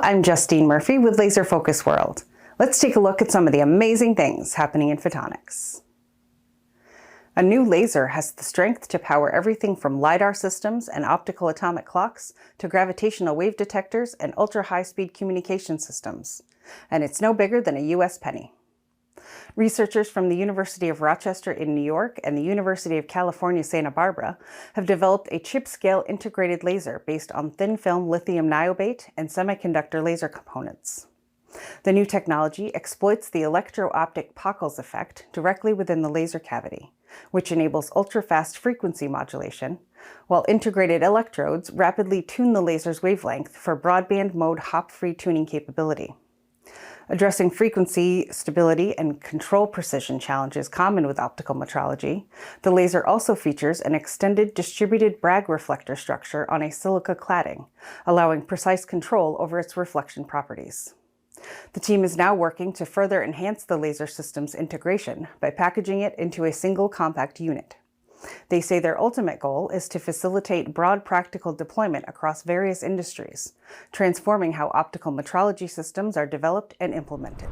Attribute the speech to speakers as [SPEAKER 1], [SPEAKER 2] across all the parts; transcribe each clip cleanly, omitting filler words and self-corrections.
[SPEAKER 1] I'm Justine Murphy with Laser Focus World. Let's take a look at some of the amazing things happening in photonics. A new laser has the strength to power everything from lidar systems and optical atomic clocks to gravitational wave detectors and ultra-high-speed communication systems. And it's no bigger than a US penny. Researchers from the University of Rochester in New York and the University of California, Santa Barbara have developed a chip-scale integrated laser based on thin-film lithium niobate and semiconductor laser components. The new technology exploits the electro-optic Pockels effect directly within the laser cavity, which enables ultra-fast frequency modulation, while integrated electrodes rapidly tune the laser's wavelength for broadband mode hop-free tuning capability. Addressing frequency, stability, and control precision challenges common with optical metrology, the laser also features an extended distributed Bragg reflector structure on a silica cladding, allowing precise control over its reflection properties. The team is now working to further enhance the laser system's integration by packaging it into a single compact unit. They say their ultimate goal is to facilitate broad practical deployment across various industries, transforming how optical metrology systems are developed and implemented.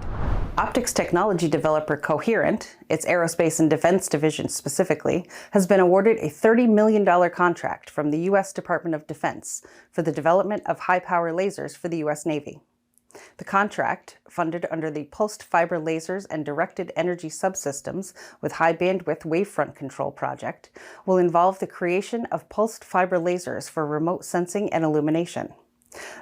[SPEAKER 1] Optics technology developer Coherent, its aerospace and defense division specifically, has been awarded a $30 million contract from the U.S. Department of Defense for the development of high-power lasers for the U.S. Navy. The contract, funded under the Pulsed Fiber Lasers and Directed Energy Subsystems with High Bandwidth Wavefront Control project, will involve the creation of pulsed fiber lasers for remote sensing and illumination.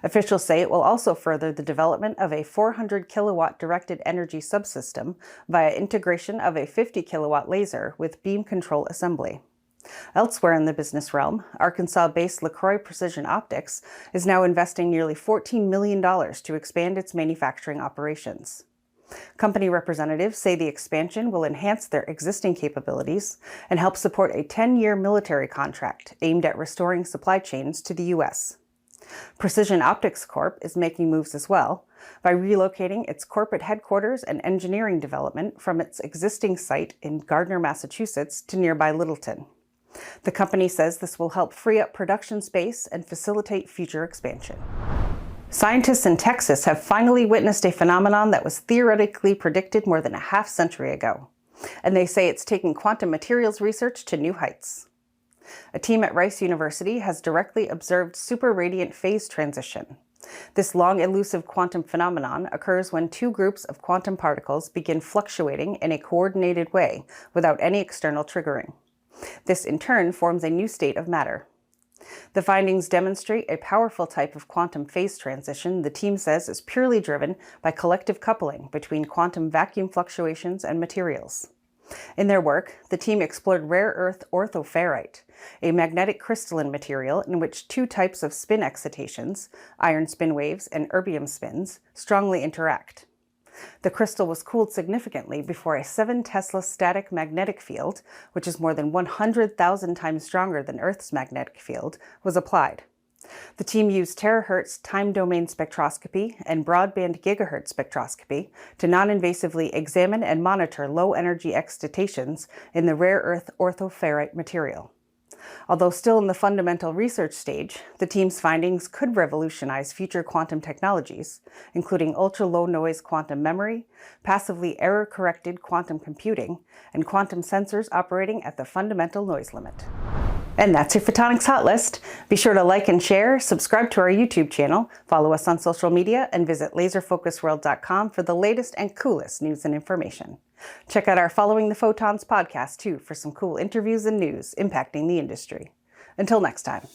[SPEAKER 1] Officials say it will also further the development of a 400 kilowatt directed energy subsystem via integration of a 50 kilowatt laser with beam control assembly. Elsewhere in the business realm, Arkansas-based LaCroix Precision Optics is now investing nearly $14 million to expand its manufacturing operations. Company representatives say the expansion will enhance their existing capabilities and help support a 10-year military contract aimed at restoring supply chains to the U.S. Precision Optics Corp is making moves as well by relocating its corporate headquarters and engineering development from its existing site in Gardner, Massachusetts to nearby Littleton. The company says this will help free up production space and facilitate future expansion. Scientists in Texas have finally witnessed a phenomenon that was theoretically predicted more than a half-century ago, and they say it's taking quantum materials research to new heights. A team at Rice University has directly observed super-radiant phase transition. This long elusive quantum phenomenon occurs when two groups of quantum particles begin fluctuating in a coordinated way without any external triggering. This, in turn, forms a new state of matter. The findings demonstrate a powerful type of quantum phase transition the team says is purely driven by collective coupling between quantum vacuum fluctuations and materials. In their work, the team explored rare earth orthoferrite, a magnetic crystalline material in which two types of spin excitations, iron spin waves and erbium spins, strongly interact. The crystal was cooled significantly before a 7 Tesla static magnetic field, which is more than 100,000 times stronger than Earth's magnetic field, was applied. The team used terahertz time domain spectroscopy and broadband gigahertz spectroscopy to non-invasively examine and monitor low-energy excitations in the rare earth orthoferrite material. Although still in the fundamental research stage, the team's findings could revolutionize future quantum technologies, including ultra-low noise quantum memory, passively error-corrected quantum computing, and quantum sensors operating at the fundamental noise limit. And that's your Photonics Hot List. Be sure to like and share, subscribe to our YouTube channel, follow us on social media, and visit laserfocusworld.com for the latest and coolest news and information. Check out our Following the Photons podcast, too, for some cool interviews and news impacting the industry. Until next time.